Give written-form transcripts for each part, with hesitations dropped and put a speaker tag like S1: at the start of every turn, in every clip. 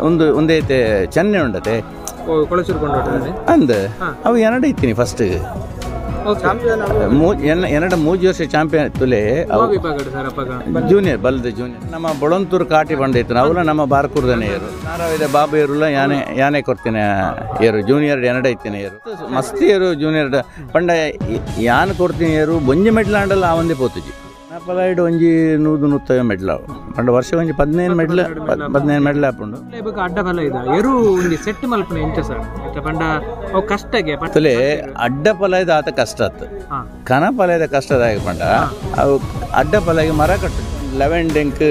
S1: ಒಂದೇ ಐತೆ ಚೆನ್ನೆ ಉಂಡತೆ ಅಂದ ಅವು ಎರಡು ಇತ್ತೀನಿ ಫಸ್ಟ್ ಎರಡು 3 ವರ್ಷ ಚಾಂಪಿಯನ್ ತುಲೆ ಜೂನಿಯರ್ ಬಲ್ದ ಜೂನಿಯರ್ ನಮ್ಮ ಬೊಳಂತೂರು ಕಾಟಿ ಬಂದೈತು ಅವಲ್ಲ ನಮ್ಮ ಬಾರ್ಕೂರ್ದನೇ ಏರು ನಾರಾವಿದೆ ಬಾಬು ಏರುಲ್ಲ ಯಾನೇ ಕೊಡ್ತೀನಿ ಏರು ಜೂನಿಯರ್ ಎರಡು ಐತೀನಿ ಏರು ಮಸ್ತಿ ಏರು ಜೂನಿಯರ್ ಪಂಡ ಯಾನ್ ಕೊಡ್ತೀನಿ ಏರು ಬೊಂಜಿ ಮೆಡ್ಲಾಂಡಲ್ಲ ಆ ಒಂದೇ ಪೋತುಜಿ ಕನಪಲ ಒಂಜಿ 100 ಮೆಡ್ಲ ಪಂಡ ವರ್ಷ ಒಂಜಿ 15 ಮೆಡ್ಲ ಹಾಪುಂಡು
S2: ಅಡ್ಡಫಲ ಇದೆ ಎರು ಒಂದು ಸೆಟ್ ಮಲ್ಪನೆ ಎಂಚ ಸರ್ ಪಂಡ ಅವು ಕಷ್ಟಗೆ
S1: ತಲೆ ಅಡ್ಡಫಲ ಇದೆ ಆತ ಕಷ್ಟ ಆತು ಕನಪಲ ಇದೆ ಕಷ್ಟದಾಗಿ ಪಂಡ ಅವು ಅಡ್ಡಫಲಗೆ ಮರ ಕಟ್ಟು 11 ಡೆಂಕ್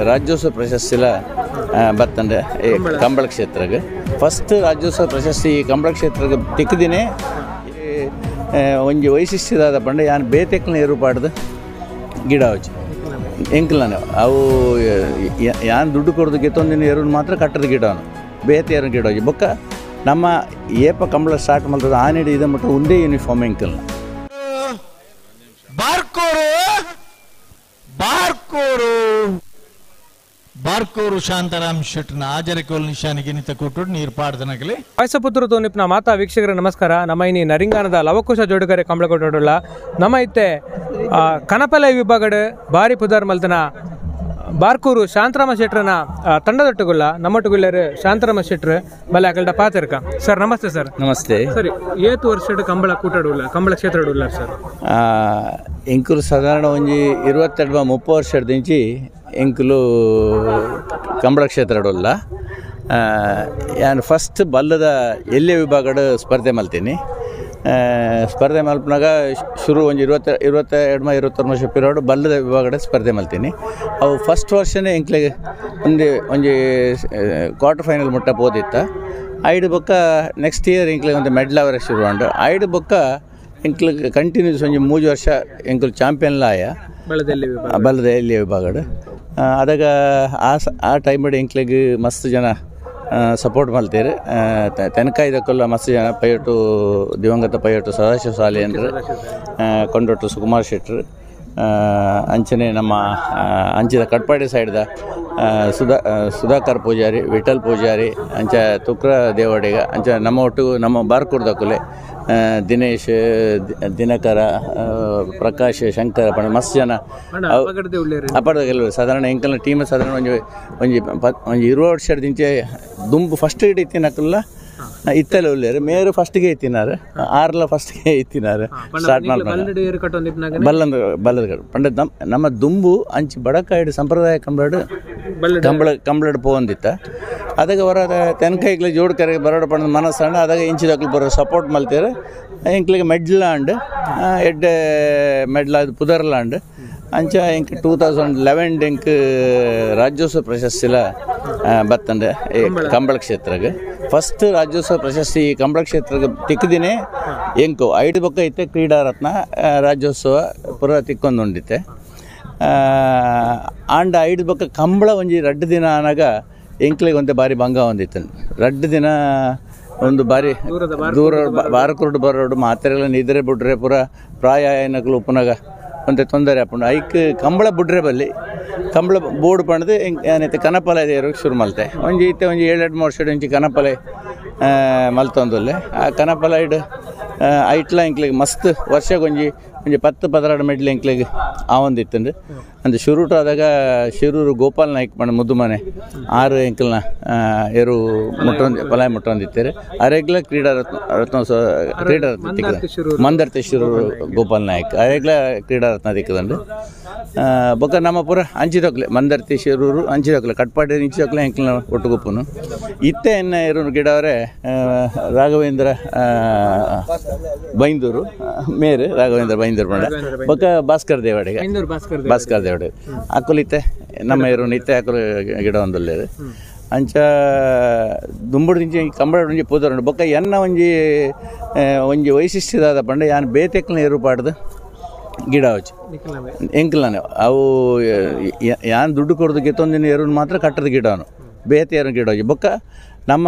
S1: ರಾಜ್ಯೋತ್ಸವ ಪ್ರಶಸ್ತಿಲ ಬರ್ತಂಡೆ ಕಂಬಳ ಕ್ಷೇತ್ರಗೆ ಫಸ್ಟ್ ರಾಜ್ಯೋತ್ಸವ ಪ್ರಶಸ್ತಿ ಕಂಬಳ ಕ್ಷೇತ್ರಕ್ಕೆ ತಿಕ್ಕದಿನೇ ಒಂಜಿ ವೈಶಿಷ್ಟ್ಯದಾದ ಪಂಡ ಯಾನ್ ಬೇತೆಕ್ಲ ಏರು ಪಾಡ್ದು ಗಿಡ ಹಚ್ಚಿ ಎಂಕ್ಲಾನೆ ಅವು ಯಾನ್ ದುಡ್ಡು ಕೊಡೋದು ಗೆತ್ತೊಂದಿನ ಏರು ಮಾತ್ರ ಕಟ್ಟದ ಗಿಡವನು ಬೇತೆ ಏರು ಗಿಡ ಹಚ್ಚಿ ಬೊಕ್ಕ ನಮ್ಮ ಏಪ ಕಂಬಳ ಸ್ಟಾರ್ಟ್ ಮಾಡ್ತದೆ ಆ ನೀಡಿ ಇದೆ ಮಟ್ಟ ಒಂದೇ ಯೂನಿಫಾರ್ಮ್ ಎಂಕಲ್ನ
S3: ಬಾರ್ಕೂರು ಶಾಂತಾರಾಮ್ ಶೆಟ್ಟಿನ ಆಜರಕೋಲ್ ನಿಶಾನಿಗೆ ನಿಂತ ಕೊಟ್ಟು ನೀರು ಪಾಡ್ದನಗಲಿ
S2: ಪುತ್ತೂರು ತೋನಿಪ್ನ ಮಾತಾ ವೀಕ್ಷಕರ ನಮಸ್ಕಾರ ನಮ್ಮ ಇನಿ ನರಿಂಗಾನದ ಲವಕುಶ ಜೋಡುಗರೆ ಕಂಬಳ ಕೊಟ್ಟೋಡಲ್ಲ ನಮ್ಮ ಇತ್ತೆ ಕನಪಲ ವಿಭಾಗದ ಬಾರಿ ಪುದಾರ್ ಮಲ್ತನ ಬಾರ್ಕೂರು ಶಾಂತರಾಮ ಶೆಟ್ರನ ತಂಡದೊಟ್ಟುಗುಲ್ಲ ನಮ್ಮೊಟ್ಟುಗುಲ್ಲರು ಶಾಂತರಾಮ ಶೆಟ್ರು ಬಲ್ಲ ಅಕಲ್ಡ ಪಾತಿರ್ಕ ಸರ್ ನಮಸ್ತೆ ಸರ್
S1: ನಮಸ್ತೆ
S2: ಸರಿ ಏತು ವರ್ಷದ ಕಂಬಳ ಕೂಟಾಡುಲ್ಲ ಕಂಬಳ ಕ್ಷೇತ್ರ ಆಡುಲ್ಲ ಸರ್
S1: ಎಂಕುಲು ಸಾಧಾರಣ ಒಂಜಿ 22-30 ವರ್ಷದಿಂಚಿ ಎಂಕುಲು ಕಂಬಳ ಕ್ಷೇತ್ರ ಆಡೋಲ್ಲ ಯಾನು ಫಸ್ಟ್ ಬಲ್ಲದ ಎಲ್ಲಿಯ ವಿಭಾಗದ ಸ್ಪರ್ಧೆ ಮಲ್ತೀನಿ ಸ್ಪರ್ಧೆ ಮಲ್ಪನಾಗ ಶುರು ಒಂದು 22-23 ವರ್ಷ ಪಿರಿಯಡ್ ಬಲ್ಲದ ವಿಭಾಗದ ಸ್ಪರ್ಧೆ ಮಲ್ತೀನಿ ಅವು ಫಸ್ಟ್ ವರ್ಷನೇ ಎಂಕ್ಲೆಗೆ ಒಂಜಿ ಕ್ವಾರ್ಟರ್ ಫೈನಲ್ ಮುಟ್ಟ ಪೋದಿತ್ತ ಐದು ಬೊಕ್ಕ ನೆಕ್ಸ್ಟ್ ಇಯರ್ ಎಂಕ್ಲೆಗೆ ಒಂದು ಮೆಡ್ಲ್ ಅವರ ಶುರು ಉಂಡು ಐದು ಬೊಕ್ಕ ಎಂಕ್ಲೆಗೆ ಕಂಟಿನ್ಯೂಸ್ ಒಂಜಿ 3 ವರ್ಷ ಎಂಕುಲು ಚಾಂಪಿಯನ್ ಲಾಯ ಬಲ್ಲದ ಎಲ್ಲಿಯ ವಿಭಾಗದ ಅದಾಗ ಆ ಟೈಮಡ್ ಎಂಕ್ಲೆಗೆ ಮಸ್ತ್ ಜನ ಸಪೋರ್ಟ್ ಮಲ್ತೀರಿ ತೆನಕಾಯ್ದಕ್ಕೆಲ್ಲ ಮಸ್ತ್ ಜನ ಪೈಯಟು ದಿವಂಗತ ಪೈಯಟು ಸದಾಶಿವ ಸಾಲಿ ಅಂದ್ರೆ ಕೊಂಡೊಟ್ಟು ಸುಕುಮಾರ್ ಶೆಟ್ರು ಅಂಚನೆ ನಮ್ಮ ಅಂಚಿದ ಕಟ್ಪಾಡಿ ಸೈಡ್ದ ಸುಧಾಕರ್ ಪೂಜಾರಿ ವಿಠಲ್ ಪೂಜಾರಿ ಅಂಚ ತುಕ್ರ ದೇವಡಿಗ ಅಂಚ ನಮ್ಮ ಒಟ್ಟಿಗೂ ನಮ್ಮ ಬಾರ್ಕೂರ್ದ ಕುಲೆ ದಿನೇಶ್ ದಿನಕರ ಪ್ರಕಾಶ್ ಶಂಕರ ಪಣ ಮಸ್ತ್ ಜನ ಅಪರ್ದ ಗೆಲ್ಲರು ಸಾಧಾರಣ ಎಂಕಲ್ನ ಟೀಮ್ ಸಾಧಾರಣ ಒಂಜಿ 20 ವರ್ಷದಿಂಚೆ ದುಂಬು ಫಸ್ಟ್ ಇಡ್ ಇತ್ತಿನಕಲ್ಲ ಇತ್ತಲ್ಲ ಉಳ್ಳೇರು ಮೇರು ಫಸ್ಟ್ಗೆ ಇತ್ತಿನಾರು 6 ಫಸ್ಟ್ಗೆ ಇತ್ತಿನಾರು ಸ್ಟಾರ್ಟ್ ಮಾಡ್ಕೊಂಡು ಬಲ್ಲದ ಪಂಡ ನಮ್ಮ ದುಂಬು ಅಂಚಿ ಬಡಕಾಯ್ಡು ಸಂಪ್ರದಾಯ ಕಂಬಳಡ್ ಪೋಂದಿತ್ತ ಅದಾಗ ಹೊರ ತೆನಕಾಯಿಗ್ಲ ಜೋಡ್ಕರೆ ಬರೋಡ ಪಂಡ ಮನಸ್ಸಂಡ ಅದಾಗ ಇಂಚಿದಾಗ್ಲು ಬರೋ ಸಪೋರ್ಟ್ ಮಲ್ತೀರು ಎಂಕ್ಲಿಗೆ ಮೆಡ್ಲಾಂಡ್ ಎಡ್ಡೆ ಮೆಡ್ಲಾದ ಪುದರ್ಲಾಂಡ್ ಅಂಚ ಇಂಕ್ 2011 ಎಂಕ್ ರಾಜ್ಯೋತ್ಸವ ಪ್ರಶಸ್ತಿಲ ಬರ್ತಂಡೆ ಕಂಬಳ ಕ್ಷೇತ್ರಗೆ ಫಸ್ಟ್ ರಾಜ್ಯೋತ್ಸವ ಪ್ರಶಸ್ತಿ ಕಂಬಳ ಕ್ಷೇತ್ರಕ್ಕೆ ತಿಕ್ಕದಿನೇ ಎಂಕು 5 ಬೊಕ್ಕ ಇತ್ತೆ ಕ್ರೀಡಾ ರತ್ನ ರಾಜ್ಯೋತ್ಸವ ಪುರ ತಿಕ್ಕೊಂದು ಉಂಡಿತ್ತೆ ಆಂಡ 5 ಬೊಕ್ಕ ಕಂಬಳ ಒಂಜಿ 2 ದಿನ ಆನಾಗ ಎಂಕ್ಲಿಗೆ ಒಂದೇ ಬಾರಿ ಭಂಗ ಹೊಂದಿತ್ತು 2 ದಿನ ಒಂದು ಬಾರಿ ದೂರ ಬಾರಕುರುಡು ಬರೋಡು ಮಾತ್ರೆಲ್ಲ ನಿದ್ರೆ ಬಿಡ್ರೆ ಪುರ ಪ್ರಾಯ ಏನಕ್ಲು ಉಪನಾಗ ಒಂದೇ ತೊಂದರೆ ಹಾಕೊಂಡು ಐಕ್ ಕಂಬಳ ಬಿಡ್ರೆ ಬಲ್ಲಿ ಕಂಬಳ ಬೋರ್ಡ್ ಪಣದು ಏನೈತೆ ಕನಪಲ ಇರೋಕ್ಕೆ ಶುರು ಮಲ್ತೆ ಒಂಜಿ ಇತ್ತೆ ಒಂಜಿ 7-8 ವರ್ಷ ಒಂಜಿ ಕನಪಲ ಮಲ್ತೊಂದುಲ್ಲೆ ಆ ಕನಪಲ ಇಡು ಐಟ್ಲ ಎಂಕ್ಲಿಗೆ ಮಸ್ತ್ ವರ್ಷಕ್ಕೆ ಒಂಜಿ 10-12 ಮೆಡ್ಲ್ ಎಂಕ್ಲಿಗೆ ಆ ಒಂದಿತ್ತಂದು ಅಂದು ಶುರುಟು ಆದಾಗ ಶಿರೂರು ಗೋಪಾಲ್ ನಾಯ್ಕ್ ಪಣ ಮುದ್ದು ಮನೆ 6 ಎಂಕಲ್ನ ಏರು ಪಲಾಯ ಮುಟ್ಟೊಂದಿತ್ತೇರಿ ಅರೆಗ್ಲ ಕ್ರೀಡಾ ರತ್ನ ತಿಕ್ಕದ ಮಂದರ್ತೆ ಶಿರೂರು ಗೋಪಾಲ್ ನಾಯ್ಕ್ ಅರೆಗ್ಲ ಕ್ರೀಡಾ ರತ್ನ ತಿಕ್ಕದಂಡು ಬೊಕ್ಕ ನಮ್ಮ ಪೂರ ಅಂಚಿದೊಕ್ಲೆ ಮಂದರ್ತಿ ಶಿರೂರು ಅಂಚಿದೊಕ್ಲೆ ಕಟ್ಪಾಡಿ ಇಂಚಿದೊಕ್ಲೆ ಎಂಕಲ್ನ ಒಟ್ಟುಗುಪ್ಪುನು ಇತ್ತೆ ಎನ್ನ ಏರು ಗಿಡವರೇ ರಾಘವೇಂದ್ರ ಬೈಂದೂರು ಮೇರೆ ರಾಘವೇಂದ್ರ ಬೈಂದೂರು ಪಂಡ ಬೊಕ್ಕ ಭಾಸ್ಕರ್ ದೇವಾಡಿಗ ಭಾಸ್ಕರ್ ದೇವಡೆ ಹಾಕೊಲಿತ್ತೆ ನಮ್ಮ ಏರು ನಿತ್ಯ ಹಾಕಲು ಗಿಡ ಒಂದಲ್ಲೇರು ಅಂಚ ದುಂಬುಡ್ದಿಂಚಿ ಕಂಬಳ ಒಂಜಿ ಪೂದರುಂಡು ಬೊಕ್ಕ ಎನ್ನ ಒಂಜಿ ವೈಶಿಷ್ಟ್ಯದಾದ ಪಂಡ ಯಾನ್ ಬೇತೆಕ್ಲ ಏರು ಪಾಡ್ದು ಗಿಡ ಹಚ್ಚಿ ಎಂಕ್ಲಾನೆ ಅವು ಯಾನ್ ದುಡ್ಡು ಕೊಡೋದು ಗೆತ್ತೊಂದಿನ ಏರು ಮಾತ್ರ ಕಟ್ಟದ ಗಿಡವನು ಬೇತೆ ಏರು ಗಿಡ ಹಚ್ಚಿ ಬೊಕ್ಕ ನಮ್ಮ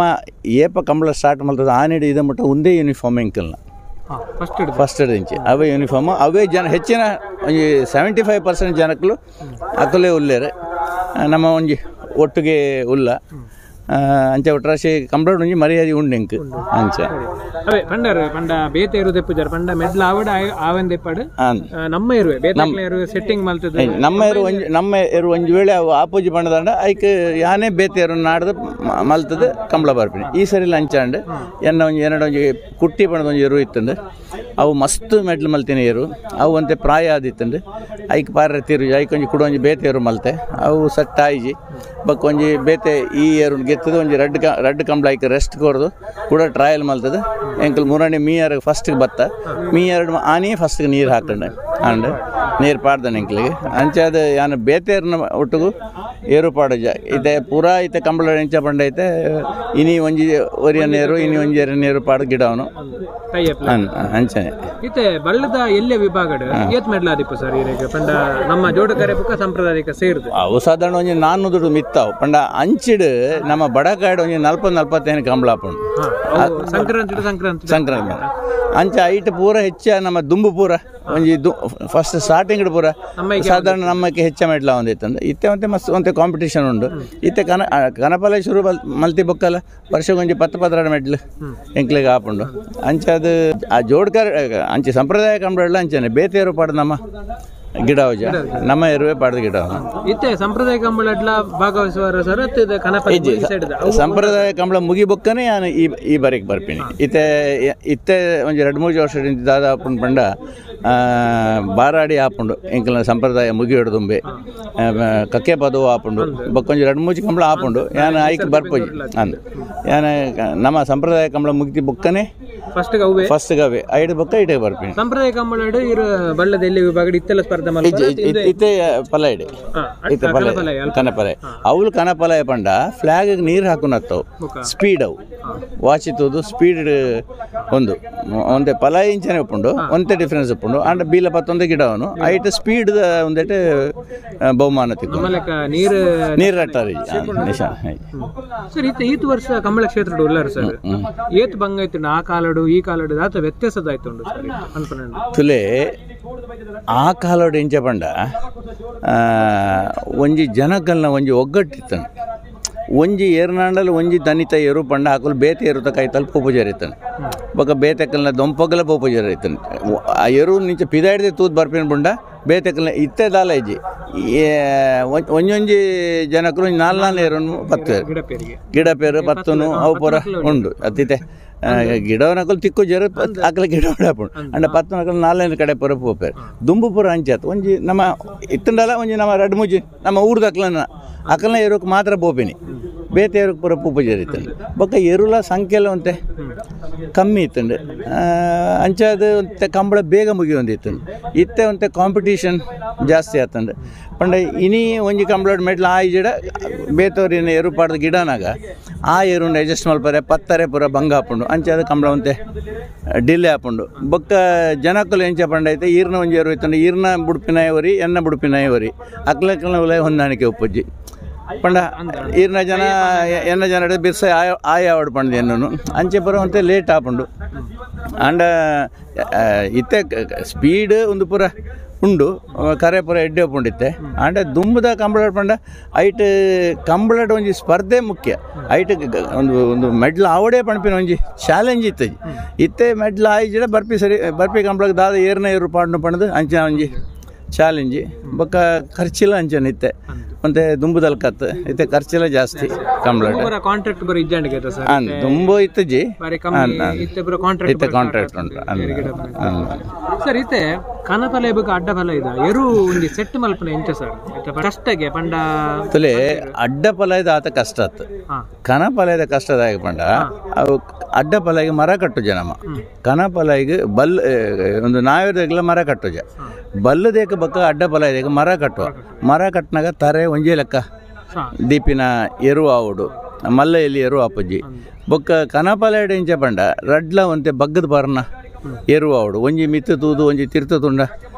S1: ಏಪ ಕಂಬಳ ಸ್ಟಾರ್ಟ್ ಮಾಡ್ತದೆ ಆ ನೀಡಿ ಇದೆ ಮಟ್ಟ ಒಂದೇ ಯೂನಿಫಾರ್ಮ್ ಎಂಕಲ್ನ ಫಸ್ಟ್ ಇಂಚಿ ಅವೇ ಯೂನಿಫಾರ್ಮ್ ಅವೇ ಜನ ಹೆಚ್ಚಿನ ಒಂಜಿ 75% ಜನಕ್ಕಲು ಅಕಲೇ ಉಲ್ಲೇರೆ ನಮ್ಮ ಒಂಜಿ ಒಟ್ಟಿಗೆ ಉಲ್ಲ ಅಂಚ ಒಟ್ರಾಶಿ ಕಂಬಳ ಒಂಜಿ ಮರ್ಯಾದೆ ಉಂಡು ಎಂಕ್ ಅಂಚ
S2: ಅವೇ ಪಂಡರ್ ಪಂಡ ಬೇತೆ ಇರು ದೆಪ್ಪುಜಾರ ಪಂಡ ಮೆಡ್ಲ ಆವಡ ಆವೆನ್ ದೆಪ್ಪಡು ನಮ್ಮ ಇರುವೆ ಬೇತೆ ಇರುವೆ ಸೆಟ್ಟಿಂಗ್ ಮಲ್ತದ
S1: ನಮ್ಮ ಇರು ಒಂಜಿ ವೇಳೆ ಅವು ಆಪೋಜಿ ಪಂಡದಂಡ ಐಕ್ ಯಾನೇ ಬೇತೆ ಇರು ನಾಡ್ದು ಮಲ್ತದ ಕಂಬಳ ಬರ್ಪಿನಿ ಈ ಸರಿ ಅಂಚಾಂಡ್ ಎನ್ನ ಒಂಜಿ ಒಂಜಿ ಕುಟ್ಟಿ ಪಣದ ಒಂಜಿ ಎರು ಇತ್ತಂಡು ಅವು ಮಸ್ತ್ ಮೆಡ್ಲು ಮಲ್ತಿನ ಎರು ಅವು ಅಂತೆ ಪ್ರಾಯ ಆದಿತ್ತಂಡು ಐಕ್ ಪಾರ ತಿರು ಐಕ್ ಒಂಜಿ ಕುಡ ಒಂಜಿ ಬೇತೆ ಎರು ಮಲ್ತೆ ಅವು ಸಟ್ ಆಯ್ಜಿ ಬಕ್ ಒಂಜಿ ಬೇತೆ ಈ ಏರು ಗೆತ್ತದ ಒಂಜಿ ರಡ್ಡ್ ಕಂಬಳ ಐಕ್ ರೆಸ್ಟ್ ಕೊರ್ದು ಕೂಡ ಟ್ರಯಲ್ ಮಲ್ತದ ಎಂಕಲ್ ಮೂರನೇ ಮೀಯರ್ ಫಸ್ಟ್ಗೆ ಬತ್ತ ಮೀಯರ್ ಆನಿ ಫಸ್ಟ್ಗೆ ನೀರು ಹಾಕೊಂಡೆ ಅಂಡ್ ನೀರು ಪಾಡ್ದಾನೆ ಎಂಕ್ಲಿಗೆ ಅಂಚಾದ ಯಾನು ಬೇತೆರ್ನ ಒಟ್ಟಿಗೂ ಏರು ಪಾಡಜ ಇತ್ತೆ ಪೂರಾ ಇತ್ತೆ ಕಂಬಳ ಎಂಚ ಪಂಡ ಐತೆ ಇನಿ ಒಂಜಿ ಒರಿಯ ನೀರು ಇನಿ ಒಂಜಿ ಎರ ನೀರು ಪಾಡು ಗಿಡ ಅವನು ಅಂಚನೆ
S2: ಇತ್ತೆ ಬಳ್ಳದ ಎಲ್ಲೆ ವಿಭಾಗಡ್ ಏತ್ ಮೆಡ್ಲಾದಿಪ್ಪ ಸರ್ ಈಗ ಪಂಡ ನಮ್ಮ ಜೋಡಕರೆ ಬುಕ್ಕ ಸಂಪ್ರದಾಯಕ್ಕೆ ಸೇರಿದೆ
S1: ಅವು ಸಾಧಾರಣ ಒಂಜಿ 400 ಮಿತ್ತಾವು ಪಂಡ ಅಂಚಿಡ್ ನಮ್ಮ ಬಡಕಾಡ್ ಒಂಜಿ 40-45 ಕಂಬಳ ಹಾಪುಂಡು ಸಂಕ್ರಾಂತಿ ಅಂಚ ಐಟ್ ಪೂರ ಹೆಚ್ಚ ನಮ್ಮ ದುಂಬು ಪೂರ ಒಂಜಿ ಫಸ್ಟ್ ಸ್ಟಾರ್ಟಿಂಗ್ ಪೂರ ಸಾಧಾರಣ ನಮ್ಮಕ್ಕೆ ಹೆಚ್ಚ ಮೆಡ್ಲ ಒಂದಿತ್ತಂದು ಇತ್ತೆ ಮತ್ತೆ ಮಸ್ತ್ ಒಂತೆ ಕಾಂಪಿಟೇಷನ್ ಉಂಡು ಇತ್ತೆ ಕನಪಲ ಶುರು ಮಲ್ತಿ ಬೊಕ್ಕಲ್ಲ ವರ್ಷಗೊಂಜಿ 10-12 ಮೆಡ್ಲು ಎಂಕ್ಲಿಗೆ ಹಾಪುಂಡು ಅಂಚ ಅದು ಆ ಜೋಡ್ಕರ್ ಅಂಚೆ ಸಂಪ್ರದಾಯ ಕಂಬಳ ಅಂಚನೆ ಬೇತೆಯರು ಪಾಡು ನಮ್ಮ ಗಿಡ ಅವಜ ನಮ್ಮ ಇರುವೆ ಪಾಡ್ದ ಗಿಡ
S2: ಇತ್ತೆ ಸಂಪ್ರದಾಯ ಕಂಬಳ ಭಾಗವಹಿಸುವ ಸರ್
S1: ಸಂಪ್ರದಾಯ ಕಂಬಳ ಮುಗಿ ಬೊಕ್ಕನೆ ನಾನು ಈ ಬಾರಿಗೆ ಬರ್ತೀನಿ ಇತ್ತೆ ಒಂಜಿ 2-3 ವರ್ಷದಿಂದ ದಾದ ಪಂಡ ಬಾರಾಡಿ ಆಪುಂಡು ಎಂಕಲ್ನ ಸಂಪ್ರದಾಯ ಮುಗಿ ಹಿಡ್ದುಂಬೆ ಕಕ್ಕೆ ಪದವು ಆಪುಂಡು ಬಕ್ಕೊಂಜಿ 2-3 ಕಂಬಳ ಆಪುಂಡು ಯಾನು ಐಕ್ ಬರ್ಪೋಜಿ ಅಂದು ಯಾನ ನಮ್ಮ ಸಂಪ್ರದಾಯ ಕಂಬಳ ಮುಗಿತಿ ಬೊಕ್ಕನೆ ಫಸ್ಟ್ ಗವೆ ಐದು ಬೊಕ್ಕ ಇಟೆ ಬರ್ತೀನಿ
S2: ಸಂಪ್ರದಾಯ ಕಂಬಳ ಬಳ್ಳದ ಎಲ್ಲಿ ವಿಭಾಗ ಇತ್ತೆಲ್ಲ ಸ್ಪರ್ಧೆ
S1: ಇತ್ತೆ ಪಲ ಇಡೆ ಇತ್ತೆ ಕನಪಲ ಅವಳು ಕನಪಲ ಪಂಡ ಫ್ಲಾಗ್ ನೀರು ಹಾಕುನತ್ತವು ಸ್ಪೀಡ್ ಅವು ವಾಚಿತುದು ಸ್ಪೀಡ್ ಒಂದೇ ಪಲ ಇಂಚನೆ ಉಪ್ಪುಂಡು ಒಂದೇ ಡಿಫ್ರೆನ್ಸ್ ಉಪ್ಪುಂಡು ಅಂಡ್ ಬೀಲ ಪತ್ತೊಂದೇ ಗಿಡ ಅವನು ಐಟ್ ಸ್ಪೀಡ್ ಒಂದೇಟು ಬಹುಮಾನ ತಿಕ್ಕು ನೀರು ರಟ್ಟಾರಿ
S2: ಸರ್ ಈತ ವರ್ಷ ಕಂಬಳ ಕ್ಷೇತ್ರ ಉಳ್ಳಾರ ಸರ್ ಏತ್ ಬಂಗ ಐತು ಆ ಕಾಲಡು ಈ ಕಾಲಡು ಆತ ವ್ಯತ್ಯಾಸದಾಯ್ತು ಸರ್ ಅನ್ಕೊಂಡೆ
S1: ತುಲೆ ಆ ಕಾಲೋಡು ಎಂಚ ಪಂಡ ಒಂಜಿ ಜನಕಲ್ನ ಒಂಜಿ ಒಗ್ಗಟ್ಟಿತ್ತನು ಒಂಜಿ ಏರ್ನಾಂಡಲ್ ಒಂಜಿ ದನಿತ ಏರು ಪಂಡ ಹಾಕಲು ಬೇತೆ ಏರುತ ಕೈತಲ್ ಪೂಪೂಜಾರಿ ಇತ್ತಾನೆ ಬೊಕ್ಕ ಬೇತೆಕಲ್ನ ದೊಂಪಗಲ ಪೂಪೂಜಾರಿ ಇತ್ತಾನೆ ಆ ಎರು ನಿಂಚ ಪಿದಾಡಿದೆ ತೂತ್ ಬರ್ಪೇನು ಪುಂಡ ಬೇತೆಕಲ್ನ ಇತ್ತೆ ದಾಲ ಇಜ್ಜಿ ಒಂಜೊಂಜಿ ಜನಕರು 4 ಏರನ್ನು ಪತ್ತೇರು ಗಿಡ ಪೇರು ಪತ್ತನು ಅವು ಪೂರ ಉಂಡು ಅತ್ತಿತೆ ಗಿಡವನಕಲ್ ತಿಕ್ಕು ಜರ ಅಕಲ ಗಿಡ ಹಾಪುಂಡು ಅಂಡ 10 4 ಕಡೆ ಪೂರ ಪೋಪೇರು ದುಂಬು ಪೂರ ಅಂಚಾತು ಒಂಜಿ ನಮ್ಮ ಇತ್ತಂಡಲ್ಲ ಒಂಜಿ ನಮ್ಮ 2-3 ನಮ್ಮ ಊರ್ದ ಅಕಲ್ನ ಏರೋಕೆ ಮಾತ್ರ ಪೋಪಿನಿ ಬೇತೆ ಏರೋಕೆ ಪೂರ ಪೂಪೂಜಾರಿ ಇತ್ತಂಡು ಬೊಕ್ಕ ಎರುಲ ಸಂಖ್ಯೆಲ್ಲ ಒಂತೆ ಕಮ್ಮಿ ಇತ್ತಂಡು ಅಂಚಾದ ಒಂತೆ ಕಂಬಳ ಬೇಗ ಮುಗಿಯೊಂದಿತ್ತಂಡು ಇತ್ತೆ ಒಂತೆ ಕಾಂಪಿಟೀಷನ್ ಜಾಸ್ತಿ ಆತಂಡು ಪಂಡ ಇನಿ ಒಂಜಿ ಕಂಬಳ ಮೆಡ್ಲ ಆ ಗಿಡ ಬೇತವರಿನ ಏರು ಪಾಡ್ದ ಗಿಡನಾಗ ಆ ಏರುಂಡು ಅಡ್ಜಸ್ಟ್ ಮಲ್ಪರೆ ಪತ್ತರೆ ಪೂರ ಭಂಗ ಹಾಪುಂಡು ಅಂಚಾದ ಕಂಬಳ ಒಂತೆ ಡಿಲೆ ಹಾಪುಂಡು ಬೊಕ್ಕ ಜನಕ್ಕಲು ಎಂಚ ಪಂಡ ಐತೆ ಈರ್ನ ಒಂಜಿ ಏರು ಇತ್ತಂಡು ಈರ್ನ ಬುಡುಪಿನ ವರಿ ಎನ್ನ ಬುಡುಪಿನ ವರಿ ಅಕ್ಲಕ್ಕಲ್ನ ಉಲಯ ಹೊಂದಾಣಿಕೆ ಉಪ್ಪಜ್ಜಿ ಪಂಡ ಈರ್ನ ಜನ ಎನ್ನ ಜನ ಬಿರ್ಸ ಆಯ ಆವಡು ಪಂಡ ಎನ್ನು ಅಂಚೆ ಬರುವಂತೆ ಲೇಟ್ ಆಪುಂಡು ಅಂಡ ಇತ್ತೆ ಸ್ಪೀಡ್ ಒಂದು ಪೂರ ಉಂಡು ಕರೆ ಪೂರ ಎಡ್ಡೆ ಉಂಡಿತ್ತೆ ಅಂಡ ದುಂಬದ ಕಂಬಳ ಪಂಡ ಐಟ್ ಕಂಬಳದ ಒಂಜಿ ಸ್ಪರ್ಧೆ ಮುಖ್ಯ ಐಟ್ ಒಂದು ಮೆಡ್ಲ್ ಆವಡೆ ಪಣಪಿನ ಒಂಜಿ ಚಾಲೆಂಜ್ ಇತ್ತಜಿ ಇತ್ತೆ ಮೆಡ್ಲ್ ಆಯ್ಜಿಡ ಬರ್ಪಿ ಕಂಬಳಕ್ಕೆ ದಾದ ಏರ್ನ ಏರು ಪಾಡ್ನು ಪಣದು ಅಂಚ ಒಂಜಿ ಚಾಲೆಂಜಿ ಬೊಕ್ಕ ಖರ್ಚಿಲ್ಲ ಅಂಚನೆ ಇತ್ತೆ ಮತ್ತೆ ದುಂಬುದಲ್ಲಿ ಕತ್ತು ಇತ್ತೆ ಖರ್ಚೆಲ್ಲ ಜಾಸ್ತಿ ಕಂಬಳ
S2: ಕಾಂಟ್ರಾಕ್ಟ್ ಬರೀ ಇಜ್ಜಾಂಡಿಗೆ
S1: ದುಂಬು ಇತ್ತಜಿ
S2: ಇತ್ತೆ
S1: ಕಾಂಟ್ರಾಕ್ಟ್ ಉಂಟು
S2: ಸರ್ ಇತ್ತೆ ಕನಪಲ ಬಗ್ಗೆ ಅಡ್ಡ ಫಲ ಇದೆ ಎರು ಒಂದು ಸೆಟ್ ಮಲ್ಪನೆ ಎಂಚ ಸರ್ ಕಷ್ಟಗೆ ಪಂಡ
S1: ತುಲೆ ಅಡ್ಡ ಫಲ ಇದೆ ಆತ ಕಷ್ಟ ಆತು ಕನಪಲ ಕಷ್ಟದಾಯ ಪಂಡ ಅವು ಅಡ್ಡ ಫಲಗೆ ಮರ ಕಟ್ಟುಜ ನಮ್ಮ ಕನಪಲಗೆ ಬಲ್ ಒಂದು ನಾವೇರ್ದಾಗಲ ಮರ ಕಟ್ಟುಜ ಬಲ್ಲದೇಕ ಬಕ್ಕ ಅಡ್ಡ ಫಲ ಇದೆ ಮರ ಕಟ್ಟುವ ಮರ ಕಟ್ಟಿನಾಗ ತಾರೆ ಒಂಜೇ ಲೆಕ್ಕ ದೀಪಿನ ಎರು ಆವುಡು ಮಲ್ಲ ಎಲ್ಲಿ ಎರು ಆಪಜ್ಜಿ ಬೊಕ್ಕ ಕನಪಲ ಎಂಚ ಪಂಡ ರಡ್ಲ ಒಂತೆ ಬಗ್ಗದ ಬಾರ್ನ ಎರು ಆವುಡು ಒಂಜಿ ಮಿತ್ತು ತೂದು ಒಂಜಿ ತಿರ್ತ ತುಂಡ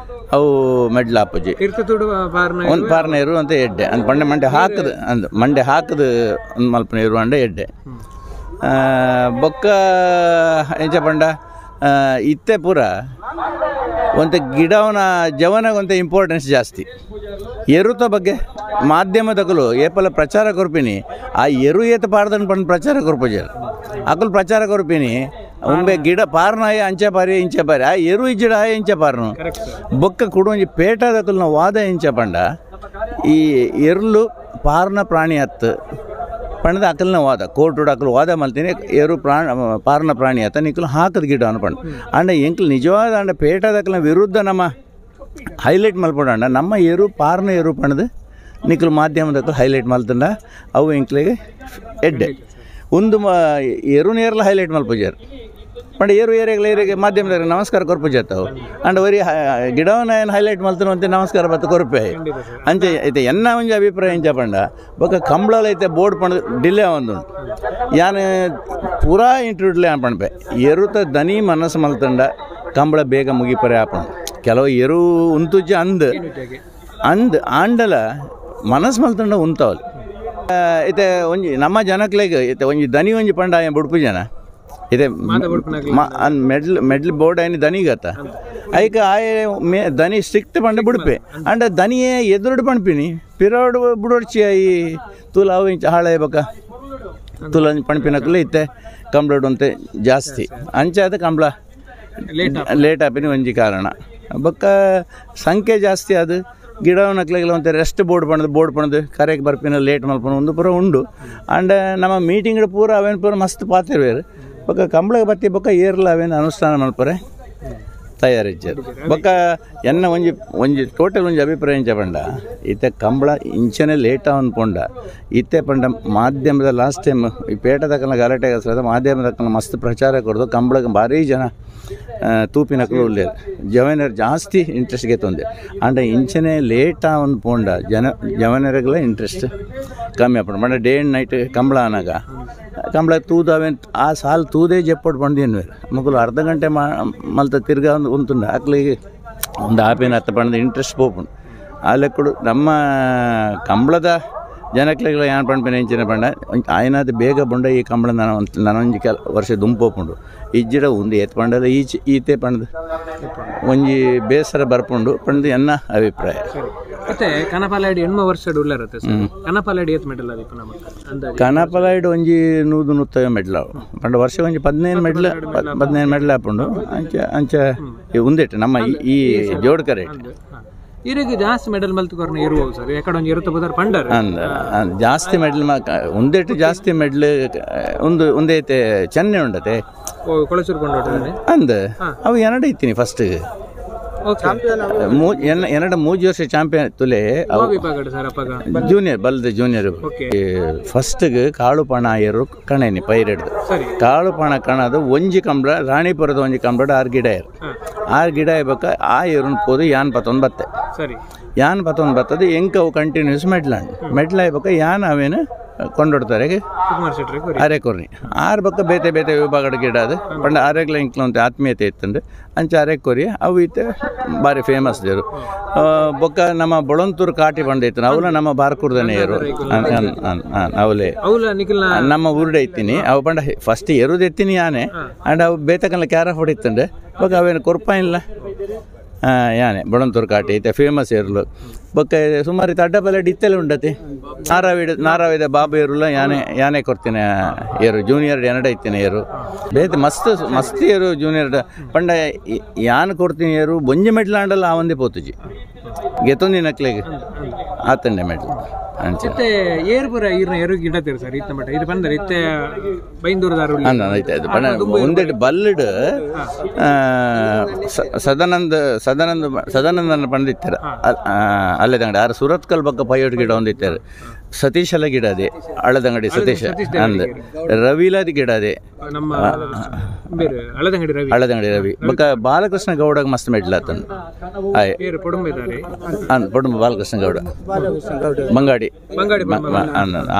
S1: ಅವು ಮೆಡ್ಲ ಆಪಜ್ಜಿ ಒಂದು ಪಾರ್ನ ಎರು ಅಂತ ಎಡ್ಡೆ ಅಂದ್ ಪಂಡೆ ಮಂಡೆ ಹಾಕದ ಒಂದು ಮಲ್ಪನ ಎರು ಅಂಡೆ ಎಡ್ಡೆ ಬೊಕ್ಕ ಎಂಚ ಪಂಡ ಇತ್ತೆ ಪೂರ ಒಂತೆ ಗಿಡವನ ಜವನಾಗ ಒಂತೆ ಇಂಪಾರ್ಟೆನ್ಸ್ ಜಾಸ್ತಿ ಎರುತ ಬಗ್ಗೆ ಮಾಧ್ಯಮದಕಲು ಏಪಲ ಪ್ರಚಾರ ಕೊರ್ಪಿನಿ ಆ ಎರು ಏತ ಪಾಡ್ದನ್ ಪಂಡ್ ಪ್ರಚಾರ ಕೊರ್ಪಜರ್ ಅಕಲ್ ಪ್ರಚಾರ ಕೊರ್ಪಿನಿ ಒಂಬೆ ಗಿಡ ಪಾರ್ನಾಯ ಅಂಚೆ ಪಾರಿ ಇಂಚೆ ಪಾರಿ ಆ ಎರು ಇಜ್ಜಿಡ ಆಯ ಇಂಚೆ ಪಾರ್ನು ಬೊಕ್ಕ ಕುಡುಂಜಿ ಪೇಟದಕಲ್ನ ವಾದ ಇಂಚೆ ಪಂಡ ಈ ಎರ್ಲು ಪಾರ್ನ ಪ್ರಾಣಿ ಹತ್ತು ಪಂಡದ ಅಕಲ್ನ ವಾದ ಕೋರ್ಟುಡು ಅಕಲ್ ವಾದ ಮಲ್ತೀನಿ ಎರು ಪಾರ್ನ ಪ್ರಾಣಿ ಹತ್ತ ನಿಕ್ಕಲು ಹಾಕದ ಗಿಡ ಅನ್ಪಂಡು ಅಂಡ ಎಂಕ್ಲು ನಿಜವಾದ ಅಂಡ ಪೇಟದಕಲ್ನ ವಿರುದ್ಧ ನಮ್ಮ ಹೈಲೈಟ್ ಮಲ್ಪೊಂಡ ನಮ್ಮ ಎರು ಪಾರ್ನ ಎರು ಪಣದು ನಿಕ್ಕಲು ಮಾಧ್ಯಮದಕ್ಕೂ ಹೈಲೈಟ್ ಮಲ್ತಂಡ ಅವು ಎಂಕ್ಲಿಗೆ ಎಡ್ಡೆ ಒಂದು ಎರು ನೇರ್ಲ ಹೈಲೈಟ್ ಮಲ್ಪುಜಾರು ಪಂಡ ಏರು ಏರಿಗೆ ಮಾಧ್ಯಮದಾಗ ನಮಸ್ಕಾರ ಕೊರ್ಪುಜಾತವು ಅಂಡ್ ವರಿ ಗಿಡವನ್ನ ಏನು ಹೈಲೈಟ್ ಮಲ್ತನು ಅಂತ ನಮಸ್ಕಾರ ಬತ್ತು ಕೊರ್ಪೆ ಅಂಚೆ ಐತೆ ಎನ್ನ ಒಂಜಿ ಅಭಿಪ್ರಾಯ ಇಂಚ ಪಂಡ ಬೊಕ್ಕ ಕಂಬಳಲ ಐತೆ ಬೋರ್ಡ್ ಪಂಡ ಡಿಲೇ ಒಂದು ಯಾನು ಪೂರಾ ಇಂಟ್ರೂಡ್ಲೇ ಪಣ್ಪೆ ಎರುತ ದನಿ ಮನಸ್ಸು ಮಲ್ತಂಡ ಕಂಬಳ ಬೇಗ ಮುಗಿಪರೆ ಆಪಣ ಕೆಲವು ಎರು ಉಂತುಜ್ಜ ಅಂದ್ ಆಂಡಲ ಮನಸ್ಸು ಮಲ್ತಂಡ ಉಂತವಲ್ಲಿ ಐತೆ ಒಂಜಿ ನಮ್ಮ ಜನಕ್ಲೆಗ್ ಐತೆ ಒಂಜಿ ದನಿ ಒಂಜಿ ಪಂಡ ಬುಡ್ಪು ಜನ ಇದೆ ಮೆಡ್ಲ್ ಬೋರ್ಡ್ ಆಯ್ನ ದನಿಗತ್ತ ಐಕ ಆಯ ದನಿ ಸ್ಟ್ರಿಕ್ಟ್ ಪಂಡ ಬುಡ್ಪೆ ಅಂಡ ದನಿಯೇ ಎದುರುಡು ಪಣ್ಪಿನಿ ಪಿರೋಡು ಬುಡೋಡ್ಚಿ ಈ ತುಲ ಅವು ಇಂಚ ಹಾಳೆ ಬಕ ತುಲ ಪಣ್ಪಿನಕ್ಕೂ ಇತ್ತೆ ಕಂಬಳೋಡು ಅಂತೆ ಜಾಸ್ತಿ ಅಂಚೆ ಅದು ಕಂಬಳ ಲೇಟ್ ಆಪಿನಿ ಒಂಜಿ ಕಾರಣ ಬೊಕ್ಕ ಸಂಖ್ಯೆ ಜಾಸ್ತಿ ಅದು ಗಿಡವನ್ನಕ್ಲೆಲ್ಲ ಒಂತೆ ರೆಸ್ಟ್ ಬೋರ್ಡ್ ಪಣದು ಕರೆಗೆ ಬರ್ಪಿನ ಲೇಟ್ ಮಲ್ಪನ ಒಂದು ಪೂರ ಉಂಡು ಅಂಡ್ ನಮ್ಮ ಮೀಟಿಂಗ್ ಪೂರ ಅವೇನು ಪೂರ ಮಸ್ತ್ ಪಾತಿರ್ವೇರು ಬೊಕ್ಕ ಕಂಬಳಗೆ ಬತ್ತಿ ಬೊಕ್ಕ ಏರ್ಲ ಅವೇನು ಅನುಷ್ಠಾನ ಮಲ್ಪರೆ ತಯಾರಿಜ್ಜರು ಬೊಕ್ಕ ಎನ್ನ ಒಂಜಿ ಟೋಟಲ್ ಒಂಜಿ ಅಭಿಪ್ರಾಯ ಇಂಚ ಪಂಡ ಇತ್ತೆ ಕಂಬಳ ಇಂಚನೆ ಲೇಟ ಅನ್ಕೊಂಡ ಇತ್ತೆ ಪಂಡ ಮಾಧ್ಯಮದ ಲಾಸ್ಟ್ ಟೈಮ್ ಈ ಪೇಟದಕ್ಕನ ಗಲಾಟೆ ಹೆಸರಾದ ಮಾಧ್ಯಮದಕ್ಕನ ಮಸ್ತ್ ಪ್ರಚಾರ ಕೊಡೋದು ಕಂಬಳಗೆ ಭಾರಿ ಜನ ತೂಪಿನಕ್ಕೂ ಒಳ್ಳೆಯದು ಜವನರು ಜಾಸ್ತಿ ಇಂಟ್ರೆಸ್ಟ್ಗೆ ತೊಂದೆ ಅಂಡ ಇಂಚನೆ ಲೇಟ ಅನ್ಕೊಂಡ ಜವನರಿಗೆಲ್ಲ ಇಂಟ್ರೆಸ್ಟ್ ಕಮ್ಮಿ ಆಪಣ ಪಂಡ ಡೇ ಆ್ಯಂಡ್ ನೈಟ್ ಕಂಬಳ ಅನಾಗ ಕಂಬಳ ತೂದವೇನು ಆ ಸಾಲು ತೂದೇ ಜಪ್ಪಟ್ಟು ಬಂದೇನು ಮಕ್ಕಳು ಅರ್ಧ ಗಂಟೆ ಮಲ್ತ ತಿರ್ಗಾ ಒಂದು ಉಂತುಂಡ ಅಕ್ಲಿಗೆ ಒಂದು ಆಪೇನು ಹತ್ತ ಪಂಡದ ಇಂಟ್ರೆಸ್ಟ್ ಪೋಪುಂಡು ಆ ಲೆಕ್ಕಡು ನಮ್ಮ ಕಂಬಳದ ಜನಕ್ಲೆಗಳ ಏನು ಪಣ್ಪೇನೆ ಇಂಚಿನ ಪಂಡ ಆಯ್ನಾದ ಬೇಗ ಬಂಡ ಈ ಕಂಬಳ ನನೊಂಜಿ ವರ್ಷ ದುಂಪೋಪುಂಡು ಇಜ್ಜಿಡ ಉಂದು ಎತ್ ಪಂಡದ ಈತೆ ಪಂಡದು ಒಂಜಿ ಬೇಸರ ಬರ್ಪುಂಡು ಪಂಡದು ಎನ್ನ ಅಭಿಪ್ರಾಯ
S2: ಮತ್ತೆ ಕನಪಲಾಯ್ಡ್ ಎಣ್ಮ ವರ್ಷ ಉಳ್ಳರತ್ತೆ ಕನಪಲಾಯ್ಡ್ ಏತ್ ಮೆಡಲ್
S1: ಕನಪಲಾಯ್ಡ್ ಒಂಜಿ 100 ಮೆಡ್ಲ್ ಅವು ಪಂಡ ವರ್ಷ ಒಂಜಿ 15 ಮೆಡ್ಲ್ ಹಾಪುಂಡು ಅಂಚೆ ಉಂದೆಟ್ಟು ನಮ್ಮ ಈ ಜೋಡ್ಕರೆ
S2: ಇರಿಗೆ ಜಾಸ್ತಿ ಮೆಡಲ್ ಮಲ್ತುಕೊರ್ನ ಇರುವವು ಸರ್ ಯಾಕಡೆ ಒಂದು ಇರುತ್ತೆ ಬದರ್ ಪಂಡರ್
S1: ಜಾಸ್ತಿ ಮೆಡಲ್ ಒಂದೆಟ್ಟು ಜಾಸ್ತಿ ಮೆಡ್ಲ್ ಒಂದೈತೆ ಚೆನ್ನೆ ಉಂಡತೆ
S2: ಕೊಳಚೂರ್ಕೊಂಡು
S1: ಅಂದ ಅವು ಎರಡು ಇತ್ತೀನಿ ಫಸ್ಟ್ ಎರಡು 3 ವರ್ಷ ಚಾಂಪಿಯನ್ ತುಲೆ ಜೂನಿಯರ್ ಬಲ್ದ ಜೂನಿಯರ್ ಫಸ್ಟ್ಗೆ ಕಾಳು ಪಣ ಆಯರು ಕಣೇನಿ ಪೈರೆಡ್ದು ಕಾಳು ಪಣ ಕಣದು ಒಂಜಿ ಕಂಬಳ ರಾಣಿಪುರದ ಒಂಜಿ ಕಂಬಳ 6 ಗಿಡ ಗಿಡ ಇರ್ಬೇಕ ಆ ಏರುನ್ ಪೋದು ಯಾನ್ 11 ಬತ್ತೆ ಯಾನ್ 11 ಬತ್ತದು ಎಂಕವು ಕಂಟಿನ್ಯೂಸ್ ಮೆಡ್ಲ ಇರ್ಬೇಕ ಯಾನ್ ಅವೇನು ಕೊಂಡೊಡ್ತಾರೆ ಅರೆಕೊರ್ನಿ ಆರು ಬಕ್ಕ ಬೇತೆ ಬೇತೆ ವಿಭಾಗದ ಗಿಡ ಅದು ಪಂಡ ಆರೆಗ್ಲ ಇಂಕ್ಲಂತ ಆತ್ಮೀಯತೆ ಇತ್ತಂದು ಅಂಚ ಅರೆಕೊರಿ ಅವು ಇತ್ತೆ ಭಾರಿ ಫೇಮಸ್ ದೇರು ಬೊಕ್ಕ ನಮ್ಮ ಬೊಳಂತೂರು ಕಾಟಿ ಬಂದೈತೆ ಅವಲ ನಮ್ಮ ಬಾರ್ಕೂರ್ದನೇ ಏರು ಅವಲೇ ನಮ್ಮ ಊರ್ಡೆ ಇತ್ತೀನಿ ಅವು ಪಂಡ ಫಸ್ಟ್ ಎರುದು ಎತ್ತೀನಿ ಯಾನೆ ಅಂಡ್ ಅವು ಬೇತಕಲ್ಲ ಕ್ಯಾರ ಹೊಡಿತಂಡೆ ಬೊಕ್ಕ ಅವೇನು ಕೊರ್ಪ ಇಲ್ಲ ಯಾನೆ ಬೊಳಂತೂರು ಕಾಟಿ ಐತೆ ಫೇಮಸ್ ಏರ್ಲು ಬೊಕ್ಕ ಸುಮಾರು ಅಡ್ಡಬಲ್ಲಡಿ ಇತ್ತೆಲ್ಲ ಉಂಡತಿ ನಾರಾವಿದ ಬಾಬು ಏರುಲ್ಲ ಯಾನೆ ಕೊಡ್ತೀನಿ ಏರು ಜೂನಿಯರ್ ಎನಡ ಇತ್ತೀನಿ ಏರು ಬೇತೆ ಮಸ್ತ್ ಏರು ಜೂನಿಯರ್ ಪಂಡ ಯಾನ್ ಕೊಡ್ತೀನಿ ಏರು ಬೊಂಜಿ ಮೆಡ್ಲ್ ಆಂಡಲ್ಲ ಆ ಒಂದೇ ಪೋತುಜಿ ಗೆತ್ತೊಂದಿ ನಕ್ಲೆಗೆ ಆತಂಡೆ ಮೆಡ್ಲ್
S2: ಅಂಚೆ ಏರು ಪೂರ ಈರ್ನ ಎರು ಗಿಡತೀರಿ ಸರ್ ಇತ್ತ ಮಟ್ಟ ಇದು ಬಂದರೆ ಇತ್ತೆ ಬೈಂದೂರದಾರು
S1: ಒಂದೆಡ್ ಬಲ್ಲಡ್ ಸದಾನಂದನ ಪಂಡಿತ್ತಾರೆ ಅಲ್ಲೆದಂಗಡಿ ಆರು ಸುರತ್ಕಲ್ ಬಕ್ಕ ಪೈಯೋಟ್ ಗಿಡ ಒಂದಿತ್ತಾರೆ ಸತೀಶಲ ಗಿಡ ಅದೇ ಹಳದಂಗಡಿ ಸತೀಶ ಅಂದ ರವಿಲಾದಿ ಗಿಡ ಅದೇ ಹಳದಂಗಡಿ ರವಿ ಬಕ್ಕ ಬಾಲಕೃಷ್ಣ ಗೌಡಗೆ ಮಸ್ತ್ ಮೆಡ್ಲ್ ಆತಂದು ಪೊಡುಂಬ ಬಾಲಕೃಷ್ಣ ಗೌಡ ಬಂಗಾಡಿ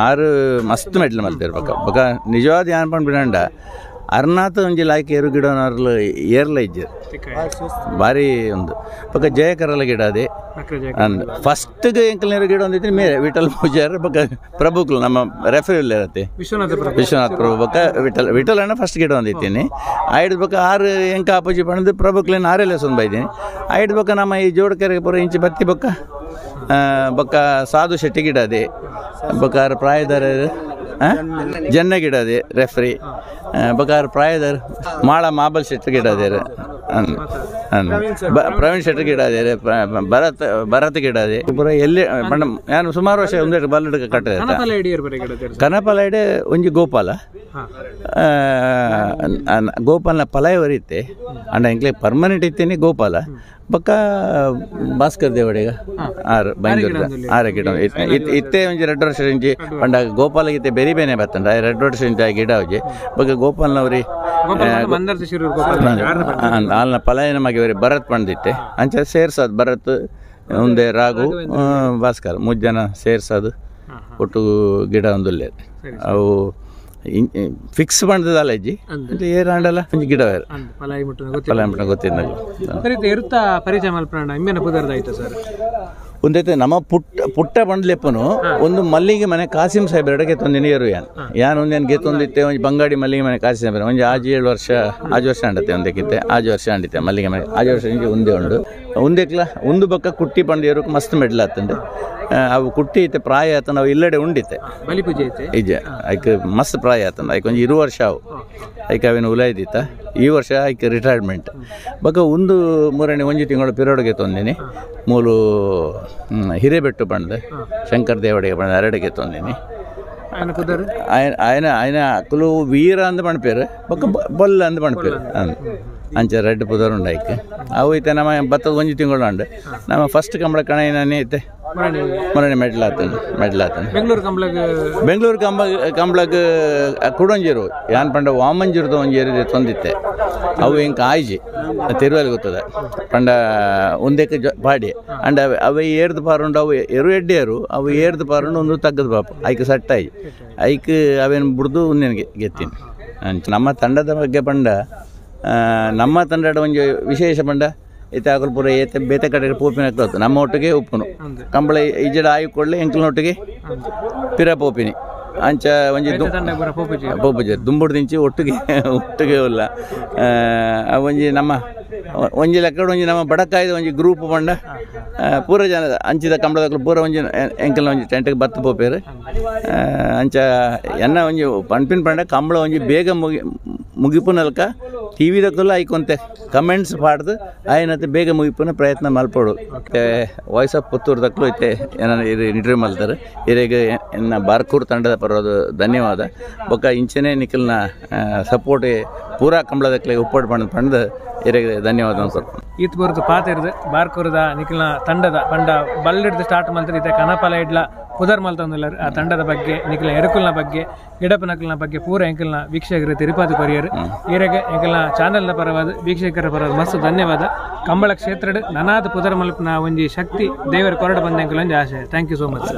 S1: ಆರು ಮಸ್ತ್ ಮೆಡ್ಲ್ ಮಲ್ತಿರ್ಬೇಕ ಬಕ ನಿಜವಾದ ಏನ್ ಪಂಡ್ ಅರ್ನಾಥ ಒಂಜಿ ಲಾಯ್ಕ ಏರು ಗಿಡನರ್ಲು ಏರ್ಲ ಇಜ್ಜರು ಭಾರಿ ಒಂದು ಬಕ ಜಯಕರಲ ಗಿಡ ಅದೇ ಅಂದ್ ಫಸ್ಟ್ಗೆ ಎಂಕಲ್ನೇರು ಗಿಡ ಒಂದಿತ್ತು ಮೇಲೆ ವಿಠಲ್ ಪೂಜಾರ ಬಕ ಪ್ರಭುಕ್ಲು ನಮ್ಮ ರೆಫರಿಲ್ ಇರತ್ತೆ ವಿಶ್ವನಾಥ್ ಪ್ರಭು ಬಕ ವಿಠಲ್ ಅಣ್ಣ ಫಸ್ಟ್ ಗಿಡ ಒಂದಿತ್ತೀನಿ ಆಯ್ದು ಬಕ ಆರು ಎಂಕ ಆಪೋಜಿ ಪಣದು ಪ್ರಭುಕ್ಲೇನು ಆರೆಲ್ಲ ಸೊಂದು ಬೈದೀನಿ ಆಯ್ದು ಬಕ ನಮ್ಮ ಈ ಜೋಡ್ಕೆರೆ ಪೂರ ಇಂಚಿ ಬತ್ತಿ ಬಕ್ಕ ಬೊಕ್ಕ ಸಾಧು ಶೆಟ್ಟಿ ಗಿಡ ಅದೇ ಬೊಕ್ಕ ಪ್ರಾಯದರ ಜನ್ನ ಗಿಡ ಅದೇ ರೆಫ್ರಿ ಬೊಕ್ಕ ಪ್ರಾಯದರ ಮಾಳ ಮಾಬಲ್ ಶೆಟ್ಟಿ ಗಿಡ ಅದೇ ಪ್ರವೀಣ್ ಶೆಟ್ಟಿ ಗಿಡ ಅದೇ ಭರತ್ ಗಿಡ ಅದೇ ಪೂರ ಎಲ್ಲಿ ನಾನು ಸುಮಾರು ವರ್ಷ ಒಂದೆರಡು ಬಲ್ಲ ಕಟ್ಟದೆ ಕನಪಲ ಇಡೆ ಒಂಜಿ ಗೋಪಾಲ ಗೋಪಾಲನ ಪಲಾಯ ಬರೀತೆ ಅಂಡ ಎಂಕ್ಲೆ ಪರ್ಮನೆಂಟ್ ಇತ್ತೇನೆ ಗೋಪಾಲ ಬೊಕ್ಕ ಭಾಸ್ಕರ್ ದೇವಡಿಗ ಆರು ಬೈಂದೂರ್ದ ಆರ ಗಿಡ ಇತ್ತೆ ಒಂಜಿ 2 ವರ್ಷ ಇಂಚಿ ಪಂಡ ಗೋಪಾಲ ಗೀತೆ ಬೆರಿ ಬೇನೆ ಬತ್ತಂಡ 2 ವರ್ಷ ಇಂಚ ಗಿಡ ಹೋಗಿ ಬೊಕ್ಕ ಗೋಪಾಲ್ನವ್ರಿ ಆಲ್ನ ಪಲಾಯನ ಮಗೆ ಅವರಿ ಭರತ್ ಪಂಡಿತ್ತೆ ಅಂಚ ಸೇರ್ಸೋದು ಭರತ್ ಒಂದೇ ರಾಘು ಭಾಸ್ಕರ್ 3 ಜನ ಸೇರ್ಸೋದು ಒಟ್ಟು ಗಿಡ ಒಂದುಲ್ಲೆ ಅವು ಫಿಕ್ಸ್ ಮಾಡ್ದಲ್ಲ ಅಜ್ಜಿ ಏರಾಂಡಲ್ಲ ಒಂಜಿ ಗಿಡ ಪಲಾಯಿ ಮುಟ್ಟ ಗೊತ್ತಿದ್ದ
S2: ಪರಿಚಯ ಮಲ್ಪುದಾಯ್ತು ಸರ್
S1: ಒಂದೈತೆ ನಮ್ಮ ಪುಟ್ಟ ಬಂಡ್ಲೆಪ್ಪನು ಒಂದು ಮಲ್ಲಿಗೆ ಮನೆ ಕಾಸಿಂ ಸಾಹೇಬ್ ಎರಡಕ್ಕೆ ತಂದಿನಿ ಏರು ಯಾನು ಒಂದೇನು ಗೆತ್ತೊಂದಿತ್ತೆ ಒಂದು ಬಂಗಾಡಿ ಮಲ್ಲಿಗೆ ಮನೆ ಕಾಸಿಂ ಸಾಹೇಬ್ ಒಂದು 7 ವರ್ಷ ಅಂಡತ್ತೆ ಒಂದಕ್ಕಿತ್ತೆ 7 ವರ್ಷ ಅಂಡಿತ್ತೆ ಮಲ್ಲಿಗೆ ಮನೆ 7 ವರ್ಷ ಇಂಚೆ ಒಂದೇ ಉಂಡು ಒಂದೇಕ್ಲ ಒಂದು ಬಕ್ಕ ಕುಟ್ಟಿ ಪಂಡಿಯರು ಮಸ್ತ್ ಮೆಡ್ಲ್ ಆತಂಡೆ ಅವು ಕುಟ್ಟಿ ಐತೆ ಪ್ರಾಯ ಆತ ನಾವು ಇಲ್ಲಡೆ ಉಂಡಿತ್ತೆ ಇಜ ಐಕ್ ಮಸ್ತ್ ಪ್ರಾಯ ಆತಂದ ಐಕ್ ಒಂದು 20 ವರ್ಷ ಅವು ಐಕ್ ಅವೇನು ಉಲಾಯ್ದಿತ್ತ ಈ ವರ್ಷ ಐಕ್ ರಿಟೈರ್ಮೆಂಟ್ ಬಕ್ಕ ಒಂದು 3 ತಿಂಗಳು ಪಿರಿಯಡ್ಗೆ ತಂದಿನಿ ಮೂಲು ಹಿರೇಬೆಟ್ಟು ಬಂದು ಶಂಕರ್ ದೇವಡಿಗೆ ಬಂದು 2ಗೆ ತಂದಿನಿ ఆయన అక్కులు వీర అందు పనిపేరు ఒక బొల్ల అందు పనిపేరు ಅಂಚೆ ರೆಡ್ ಪುದರ್ ಉಂಡು ಐಕ್ ಅವು ಐತೆ ನಮ್ಮ ಬತ್ತದ ಒಂಜಿ ತಿಂಗಳು ಉಂಡು ನಮ್ಮ ಫಸ್ಟ್ ಕಂಬಳ ಕಣನೇ ಐತೆ ಮೊನ್ನೆ ಮೆಡ್ಲಾತನು ಬೆಂಗಳೂರು ಕಂಬಳಕ್ಕೆ ಕುಡೊಂಜಿರು ಯಾನ್ ಪಂಡ ವಾಮಂಜಿರ್ದು ಒಂಜಿ ಏರಿದೆ ತೊಂದಿತ್ತೆ ಅವು ಇಂಕ ಆಯ್ಜಿ ತಿರುವಲ್ಲಿ ಗೊತ್ತದ ಪಂಡ ಒಂದಕ್ಕೆ ಪಾಡಿ ಅಂಡ್ ಅವು ಏರ್ದು ಪಾರುಂಡು ಅವು ಎಡ್ಡಿಯರು ಅವು ಏರ್ದು ಪಾರುಂಡು ಒಂದು ತಗ್ಗದ ಪಾಪ ಐಕ್ ಸಟ್ಟಾಯಿ ಐಕ್ ಅವೇನು ಬಿಡ್ದು ಒಂದೇನಿಗೆ ಗೆತ್ತೀನಿ ನಮ್ಮ ತಂಡದ ಬಗ್ಗೆ ಪಂಡ ನಮ್ಮ ತಂಡದ ಒಂದು ವಿಶೇಷ ಪಂಡ ಈತ ಆಗಲು ಪೂರ ಏತೆ ಬೇತೆ ಕಡೆ ಪೋಪಿನ ಆಗ್ತದೆ ನಮ್ಮ ಒಟ್ಟಿಗೆ ಉಪ್ಪುನು ಕಂಬಳ ಈಜಡ ಆಯ್ಕೊಳ್ಳಿ ಎಂಕ್ಲನೊಟ್ಟಿಗೆ ಪಿರ ಪೋಪಿನಿ ಅಂಚ ಒಂಜಿ ಪೋಪುಜಿ ದುಂಬುಡು ದಿಂಚಿ ಒಟ್ಟಿಗೆ ಇಲ್ಲ ಒಂಜಿ ನಮ್ಮ ಒಂಜಿ ಲೆಕ್ಕ ಒಂಜಿ ನಮ್ಮ ಬಡಕಾಯ್ದ ಒಂಜಿ ಗ್ರೂಪ್ ಪಂಡ ಪೂರ ಜನ ಅಂಚಿದ ಕಂಬಳದ ಪೂರ ಒಂಜಿ ಎಂಕಲ್ನ ಒಂಜಿ ಟೆಂಟ್ಗೆ ಬತ್ತು ಪೋಪೇರು ಅಂಚ ಎನ್ನ ಒಂಜಿ ಪಂಪಿನ ಪಂಡ ಕಂಬಳ ಒಂಜಿ ಬೇಗ ಮುಗಿಪುನಲ್ಕ ಟಿ ವಿದಕ್ಕಲ್ಲ ಐಕೊಂತೆ ಕಮೆಂಟ್ಸ್ ಪಾಡ್ದು ಆಯ್ನತ್ತೆ ಬೇಗ ಮುಗಿಪುನ ಪ್ರಯತ್ನ ಮಲ್ಪಡು ವಾಯ್ಸ್ ಆಫ್ ಪುತ್ತೂರು ದಕ್ಕಲು ಐತೆ ಏನಾರು ಇಂಟರ್ವ್ಯೂ ಮಲ್ತಾರೆ ಇರಿಗೆ ಎನ್ನ ಬಾರ್ಕೂರ್ ತಂಡದ ಪರೋದು ಧನ್ಯವಾದ ಬೊಕ್ಕ ಇಂಚನೆ ನಿಖಲ್ನ ಸಪೋರ್ಟ್ ಪೂರಾ ಕಂಬಳದಕ್ಕಲೆ ಉಪ್ಪಟ್ಟು ಪಂಡು ಇರಿಗೆ ಧನ್ಯವಾದ ಸ್ವಲ್ಪ
S2: ಈತ್ ಬರೋದು ಪಾತ ಇರೋದು ಬಾರ್ಕೂರದ ನಿಖಲ್ನ ತಂಡದ ಪಂಡ ಬಲ್ಲಿಡ್ದು ಸ್ಟಾರ್ಟ್ ಮಾಡ್ತಾರೆ ಇದೆ ಕನಪಲ ಇಡ್ಲ ಪುದರ್ ಮಲ್ತಂದಿಲ್ಲ ಆ ತಂಡದ ಬಗ್ಗೆ ನಿಖಿಲ ಎರುಕಲ್ನ ಬಗ್ಗೆ ಗಿಡಪ ನಕಲ್ನ ಬಗ್ಗೆ ಪೂರ ಎಂಕಲ್ನ ವೀಕ್ಷಕರು ತಿರುಪತಿ ಕೊರಿಯರು ಈರೆಗೆ ಎಂಕಲ್ನ ಚಾನೆಲ್ನ ಪರವಾದ ವೀಕ್ಷಕರ ಪರವಾದ ಮಸ್ತ್ ಧನ್ಯವಾದ ಕಂಬಳ ಕ್ಷೇತ್ರ ನನಾದ ಪುದರ್ ಮಲ್ಪನ ಒಂಜಿ ಶಕ್ತಿ ದೇವರ ಕೊರಡು ಬಂದ ಎಂಕಲ್ ಒಂಜಿ ಆಶಯ ಥ್ಯಾಂಕ್ ಯು ಸೋ ಮಚ್.